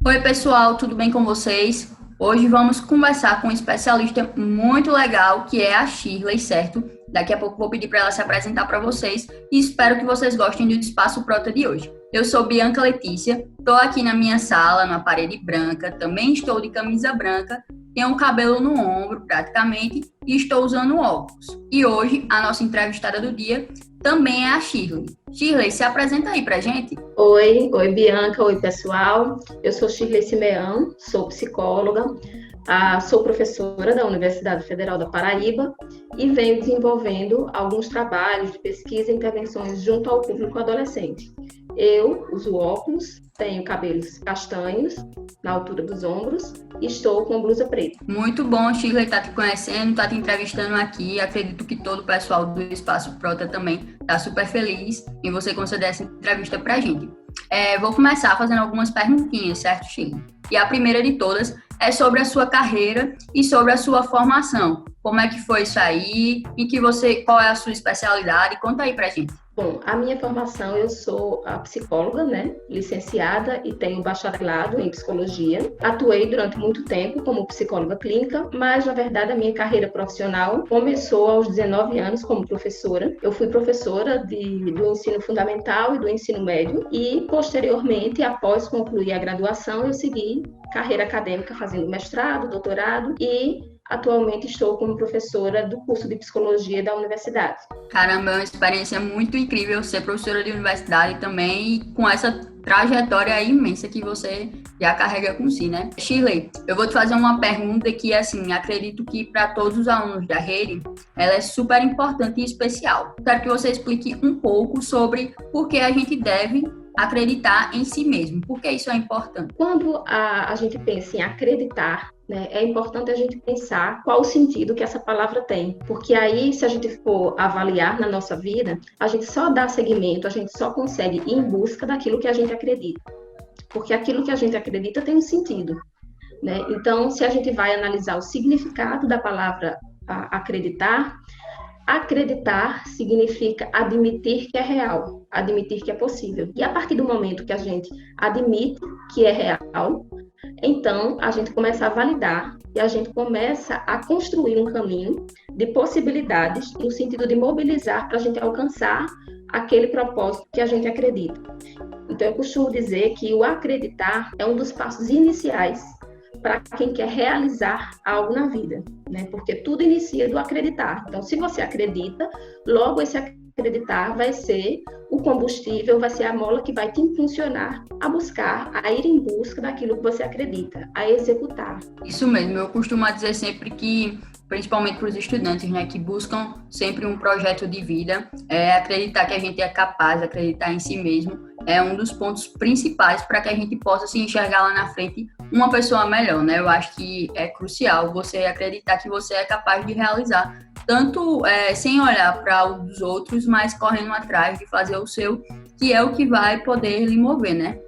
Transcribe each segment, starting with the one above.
Oi, pessoal, tudo bem com vocês? Hoje vamos conversar com um especialista muito legal, que é a Shirley, certo? Daqui a pouco vou pedir para ela se apresentar para vocês e espero que vocês gostem do Espaço Prota de hoje. Eu sou Bianca Letícia, estou aqui na minha sala, na parede branca, também estou de camisa branca, tenho um cabelo no ombro praticamente e estou usando óculos. E hoje a nossa entrevistada do dia também é a Shirley. Shirley, se apresenta aí pra gente. Oi Bianca, oi pessoal. Eu sou Shirley Simeão, sou psicóloga, sou professora da Universidade Federal da Paraíba e venho desenvolvendo alguns trabalhos de pesquisa e intervenções junto ao público adolescente. Eu uso óculos, tenho cabelos castanhos na altura dos ombros e estou com blusa preta. Muito bom, Shirley, tá te conhecendo, tá te entrevistando aqui. Acredito que todo o pessoal do Espaço Prota também tá super feliz em você conceder essa entrevista pra gente. Vou começar fazendo algumas perguntinhas, certo, Shirley? E a primeira de todas é sobre a sua carreira e sobre a sua formação. Como é que foi isso aí? Qual é a sua especialidade? Conta aí pra gente. Bom, a minha formação, eu sou a psicóloga, né, licenciada e tenho bacharelado em psicologia. Atuei durante muito tempo como psicóloga clínica, mas, na verdade, a minha carreira profissional começou aos 19 anos como professora. Eu fui professora do ensino fundamental e do ensino médio e, posteriormente, após concluir a graduação, eu segui carreira acadêmica fazendo mestrado, doutorado e atualmente estou como professora do curso de psicologia da universidade. Caramba, é uma experiência muito incrível ser professora de universidade também e com essa trajetória imensa que você já carrega com si, né? Shirley, eu vou te fazer uma pergunta que, assim, acredito que para todos os alunos da rede, ela é super importante e especial. Quero que você explique um pouco sobre por que a gente deve acreditar em si mesmo. Por que isso é importante? Quando a gente pensa em acreditar, né, é importante a gente pensar qual o sentido que essa palavra tem. Porque aí, se a gente for avaliar na nossa vida, a gente só dá seguimento, a gente só consegue ir em busca daquilo que a gente acredita. Porque aquilo que a gente acredita tem um sentido, né? Então, se a gente vai analisar o significado da palavra acreditar, acreditar significa admitir que é real, admitir que é possível. E a partir do momento que a gente admite que é real, então a gente começa a validar e a gente começa a construir um caminho de possibilidades no sentido de mobilizar para a gente alcançar aquele propósito que a gente acredita. Então eu costumo dizer que o acreditar é um dos passos iniciais para quem quer realizar algo na vida, né? Porque tudo inicia do acreditar. Então, se você acredita, logo esse acreditar vai ser o combustível, vai ser a mola que vai te impulsionar a buscar, a ir em busca daquilo que você acredita, a executar. Isso mesmo, eu costumo dizer sempre que, principalmente para os estudantes, né, que buscam sempre um projeto de vida, acreditar que a gente é capaz, acreditar em si mesmo, é um dos pontos principais para que a gente possa se enxergar lá na frente uma pessoa melhor, né? Eu acho que é crucial você acreditar que você é capaz de realizar, tanto sem olhar para os outros, mas correndo atrás de fazer o seu, que é o que vai poder lhe mover, né?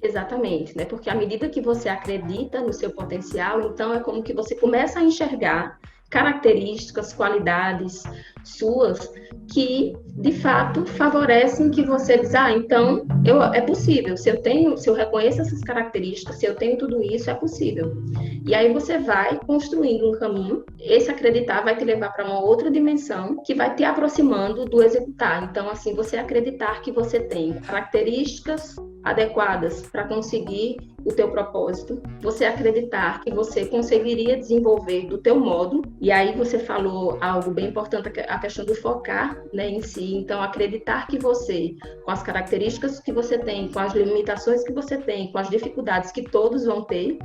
Exatamente, né? Porque à medida que você acredita no seu potencial, então é como que você começa a enxergar características, qualidades suas que, de fato, favorecem que você diz, então, é possível. Se eu reconheço essas características, se eu tenho tudo isso, é possível. E aí você vai construindo um caminho, esse acreditar vai te levar para uma outra dimensão que vai te aproximando do executar. Então, assim, você acreditar que você tem características adequadas para conseguir o teu propósito, você acreditar que você conseguiria desenvolver do teu modo, e aí você falou algo bem importante, a questão do focar, né, em si. Então, acreditar que você, com as características que você tem, com as limitações que você tem, com as dificuldades que todos vão ter,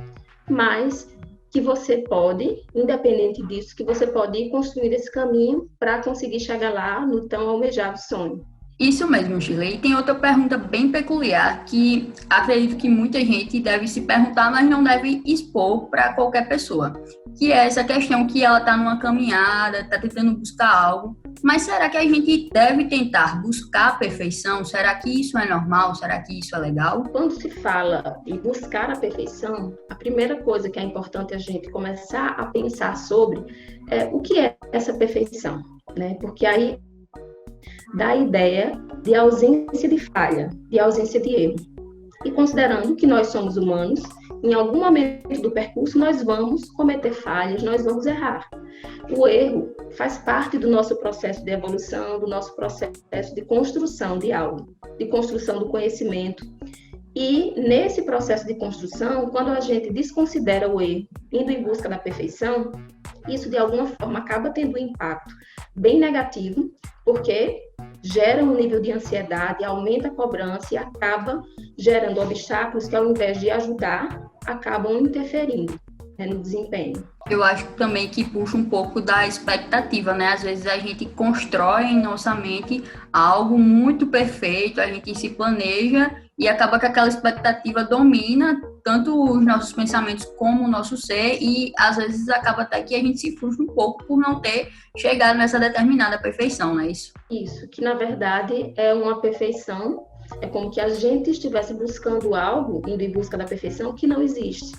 mas que você pode, independente disso, que você pode ir construir esse caminho para conseguir chegar lá no tão almejado sonho. Isso mesmo, Shirley. E tem outra pergunta bem peculiar que acredito que muita gente deve se perguntar, mas não deve expor para qualquer pessoa, que é essa questão que ela está numa caminhada, está tentando buscar algo, mas será que a gente deve tentar buscar a perfeição? Será que isso é normal? Será que isso é legal? Quando se fala em buscar a perfeição, a primeira coisa que é importante a gente começar a pensar sobre é o que é essa perfeição, né? Porque aí dá a ideia de ausência de falha, de ausência de erro. E considerando que nós somos humanos, em algum momento do percurso nós vamos cometer falhas, nós vamos errar. O erro faz parte do nosso processo de evolução, do nosso processo de construção de algo, de construção do conhecimento. E nesse processo de construção, quando a gente desconsidera o erro, indo em busca da perfeição, isso de alguma forma acaba tendo um impacto bem negativo, porque gera um nível de ansiedade, aumenta a cobrança e acaba gerando obstáculos que, ao invés de ajudar, acabam interferindo, né, no desempenho. Eu acho também que puxa um pouco da expectativa, né? Às vezes a gente constrói em nossa mente algo muito perfeito, a gente se planeja e acaba que aquela expectativa domina tanto os nossos pensamentos como o nosso ser, e às vezes acaba até que a gente se frustra um pouco por não ter chegado nessa determinada perfeição, não é isso? Isso, que na verdade é uma perfeição, é como que a gente estivesse buscando algo, indo em busca da perfeição, que não existe.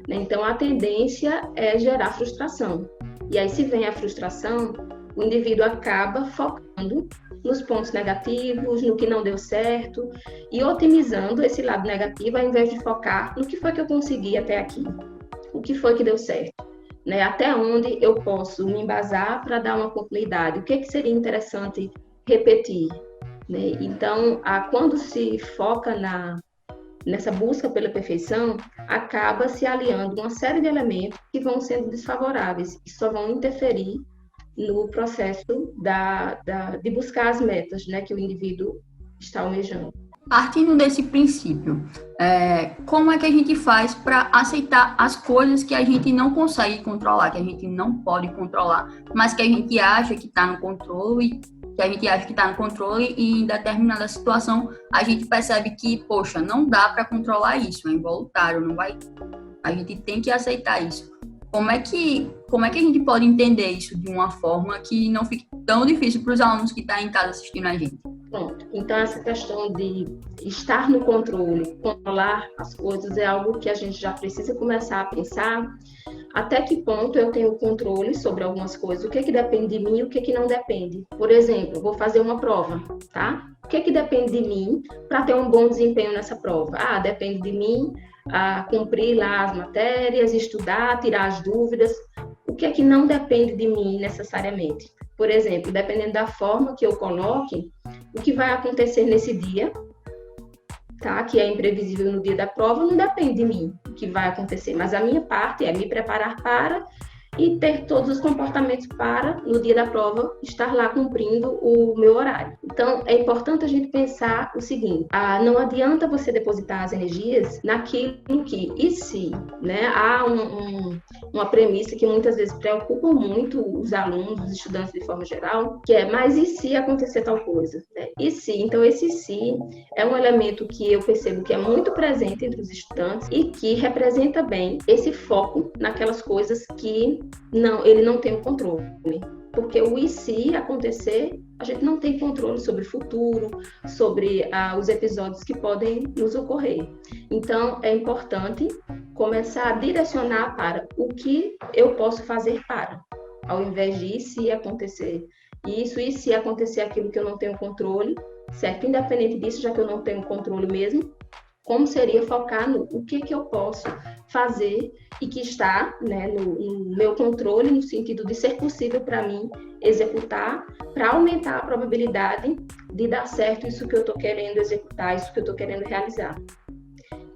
Então, a tendência é gerar frustração. E aí, se vem a frustração, o indivíduo acaba focando nos pontos negativos, no que não deu certo, e otimizando esse lado negativo, ao invés de focar no que foi que eu consegui até aqui, o que foi que deu certo, né? Até onde eu posso me embasar para dar uma continuidade, o que seria interessante repetir, né? Então, quando se foca nessa busca pela perfeição, acaba se aliando uma série de elementos que vão sendo desfavoráveis e só vão interferir no processo de buscar as metas, né, que o indivíduo está almejando. Partindo desse princípio, como é que a gente faz para aceitar as coisas que a gente não consegue controlar, que a gente não pode controlar, mas que a gente acha que está no controle, e em determinada situação a gente percebe que, poxa, não dá para controlar isso, é involuntário, não vai, a gente tem que aceitar isso. Como é que a gente pode entender isso de uma forma que não fique tão difícil para os alunos que estão em casa assistindo a gente? Pronto. Então, essa questão de estar no controle, controlar as coisas, é algo que a gente já precisa começar a pensar até que ponto eu tenho controle sobre algumas coisas, o que depende de mim e o que não depende. Por exemplo, vou fazer uma prova, tá? O que depende de mim para ter um bom desempenho nessa prova? Depende de mim cumprir lá as matérias, estudar, tirar as dúvidas. O que não depende de mim necessariamente? Por exemplo, dependendo da forma que eu coloque, o que vai acontecer nesse dia, tá? Que é imprevisível no dia da prova, não depende de mim o que vai acontecer, mas a minha parte é me preparar para e ter todos os comportamentos para, no dia da prova, estar lá cumprindo o meu horário. Então, é importante a gente pensar o seguinte, não adianta você depositar as energias naquilo que, e se, né? Há uma premissa que muitas vezes preocupa muito os alunos, os estudantes de forma geral, que é, mas e se acontecer tal coisa? Né? E se? Então, esse se é um elemento que eu percebo que é muito presente entre os estudantes e que representa bem esse foco naquelas coisas que ele não tem o controle, porque o e se acontecer, a gente não tem controle sobre o futuro, sobre os episódios que podem nos ocorrer. Então, é importante começar a direcionar para o que eu posso fazer para, ao invés de e se acontecer isso, e se acontecer aquilo que eu não tenho controle, certo? Independente disso, já que eu não tenho controle mesmo, como seria focar no o que eu posso fazer e que está, né, no meu controle, no sentido de ser possível para mim executar, para aumentar a probabilidade de dar certo isso que eu estou querendo executar, isso que eu estou querendo realizar.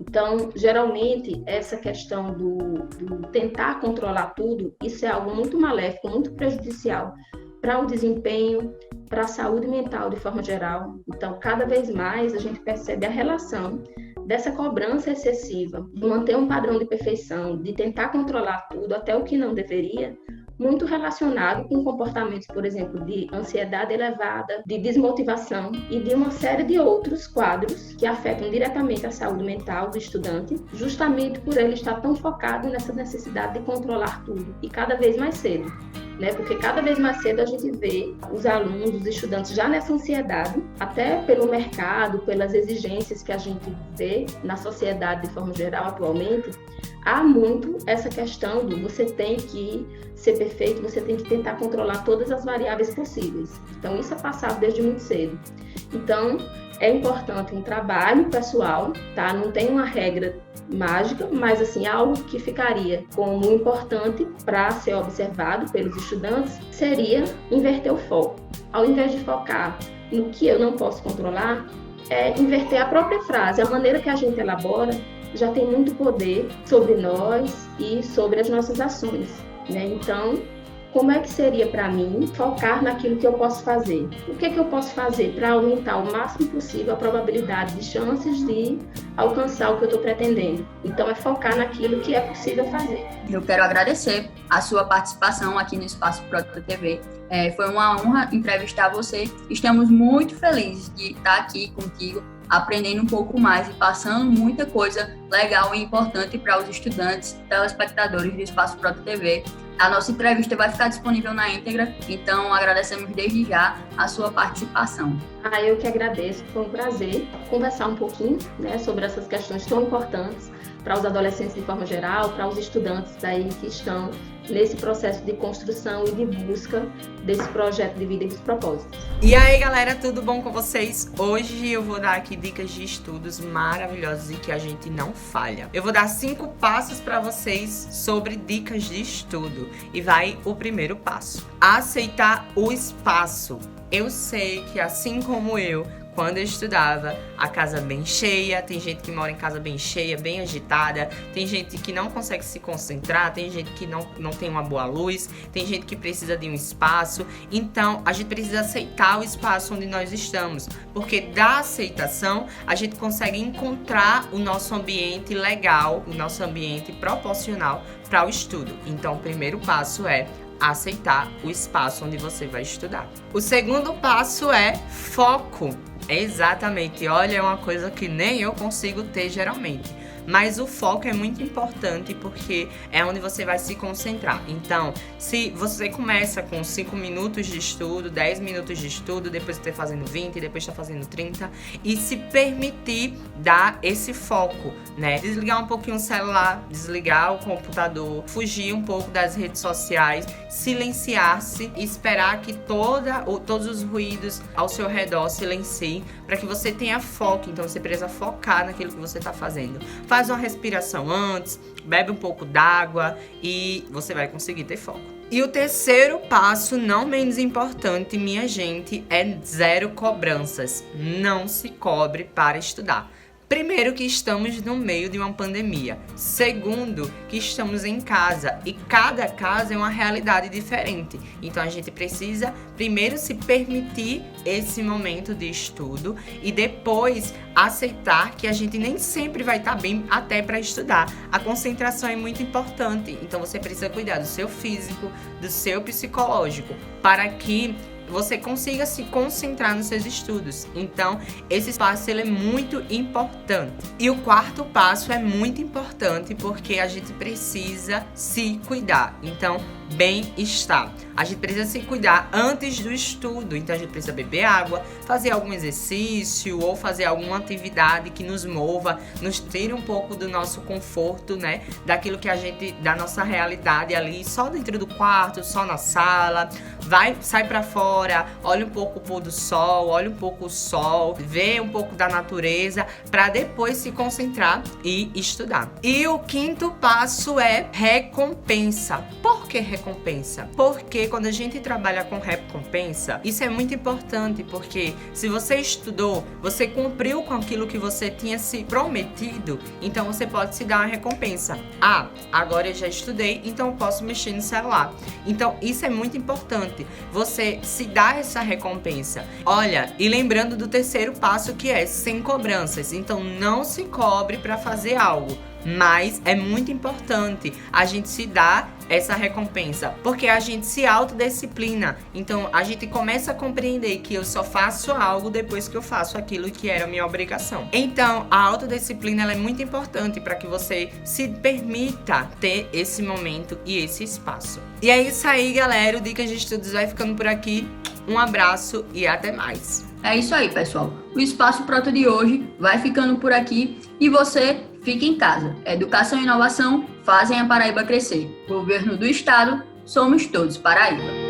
Então, geralmente, essa questão do tentar controlar tudo, isso é algo muito maléfico, muito prejudicial para o desempenho, para a saúde mental de forma geral. Então, cada vez mais a gente percebe a relação dessa cobrança excessiva, de manter um padrão de perfeição, de tentar controlar tudo, até o que não deveria, muito relacionado com comportamentos, por exemplo, de ansiedade elevada, de desmotivação e de uma série de outros quadros que afetam diretamente a saúde mental do estudante, justamente por ele estar tão focado nessa necessidade de controlar tudo, e cada vez mais cedo. Né? Porque cada vez mais cedo a gente vê os alunos, os estudantes já nessa ansiedade, até pelo mercado, pelas exigências que a gente vê na sociedade de forma geral atualmente, há muito essa questão do você tem que ser perfeito, você tem que tentar controlar todas as variáveis possíveis. Então, isso é passado desde muito cedo. Então, É importante um trabalho pessoal, tá? Não tem uma regra mágica, mas assim, algo que ficaria como importante para ser observado pelos estudantes seria inverter o foco. Ao invés de focar no que eu não posso controlar, é inverter a própria frase. A maneira que a gente elabora já tem muito poder sobre nós e sobre as nossas ações, né? Então, como é que seria para mim focar naquilo que eu posso fazer? O que é que eu posso fazer para aumentar o máximo possível a probabilidade de chances de alcançar o que eu estou pretendendo? Então, é focar naquilo que é possível fazer. Eu quero agradecer a sua participação aqui no Espaço Proto TV. Foi uma honra entrevistar você. Estamos muito felizes de estar aqui contigo, aprendendo um pouco mais e passando muita coisa legal e importante para os estudantes, telespectadores do Espaço Proto TV. A nossa entrevista vai ficar disponível na íntegra, então agradecemos desde já a sua participação. Eu que agradeço, foi um prazer conversar um pouquinho, né, sobre essas questões tão importantes para os adolescentes de forma geral, para os estudantes aí que estão nesse processo de construção e de busca desse projeto de vida e dos propósitos. E aí, galera, tudo bom com vocês? Hoje eu vou dar aqui dicas de estudos maravilhosos e que a gente não falha. Eu vou dar 5 passos para vocês sobre dicas de estudo. E vai o primeiro passo: aceitar o espaço. Eu sei que, assim como eu, quando eu estudava, a casa bem cheia, tem gente que mora em casa bem cheia, bem agitada, tem gente que não consegue se concentrar, tem gente que não tem uma boa luz, tem gente que precisa de um espaço. Então, a gente precisa aceitar o espaço onde nós estamos, porque da aceitação, a gente consegue encontrar o nosso ambiente legal, o nosso ambiente proporcional para o estudo. Então, o primeiro passo é aceitar o espaço onde você vai estudar. O segundo passo é foco. Exatamente, olha, é uma coisa que nem eu consigo ter geralmente. Mas o foco é muito importante porque é onde você vai se concentrar. Então, se você começa com 5 minutos de estudo, 10 minutos de estudo, depois está fazendo 20, depois está fazendo 30, e se permitir dar esse foco, né? Desligar um pouquinho o celular, desligar o computador, fugir um pouco das redes sociais, silenciar-se e esperar que todos os ruídos ao seu redor silenciem para que você tenha foco. Então, você precisa focar naquilo que você está fazendo. Faz uma respiração antes, bebe um pouco d'água e você vai conseguir ter foco. E o terceiro passo, não menos importante, minha gente, é 0 cobranças. Não se cobre para estudar. Primeiro, que estamos no meio de uma pandemia. Segundo, que estamos em casa e cada casa é uma realidade diferente. Então a gente precisa primeiro se permitir esse momento de estudo e depois aceitar que a gente nem sempre vai estar bem até para estudar. A concentração é muito importante, então você precisa cuidar do seu físico, do seu psicológico, para que você consiga se concentrar nos seus estudos. Então, esse passo ele é muito importante. E o quarto passo é muito importante porque a gente precisa se cuidar. Então, bem-estar. A gente precisa se cuidar antes do estudo. Então, a gente precisa beber água, fazer algum exercício ou fazer alguma atividade que nos mova, nos tire um pouco do nosso conforto, né? Daquilo que a gente, da nossa realidade ali, só dentro do quarto, só na sala. Sai pra fora, olha um pouco o pôr do sol, olha um pouco o sol, vê um pouco da natureza, para depois se concentrar e estudar. E o quinto passo é recompensa. Por que recompensa? Porque quando a gente trabalha com recompensa, isso é muito importante, porque se você estudou, você cumpriu com aquilo que você tinha se prometido, então você pode se dar uma recompensa. Agora eu já estudei, então eu posso mexer no celular. Então isso é muito importante, você se dá essa recompensa. Olha, e lembrando do terceiro passo, que é sem cobranças. Então não se cobre para fazer algo, mas é muito importante a gente se dar essa recompensa, porque a gente se autodisciplina. Então a gente começa a compreender que eu só faço algo depois que eu faço aquilo que era minha obrigação. Então a autodisciplina ela é muito importante para que você se permita ter esse momento e esse espaço. E é isso aí, galera, o Dicas de Estudos vai ficando por aqui. Um abraço e até mais. É isso aí, pessoal. O Espaço Proto de hoje vai ficando por aqui e você fica em casa. Educação e inovação fazem a Paraíba crescer. Governo do Estado, somos todos Paraíba.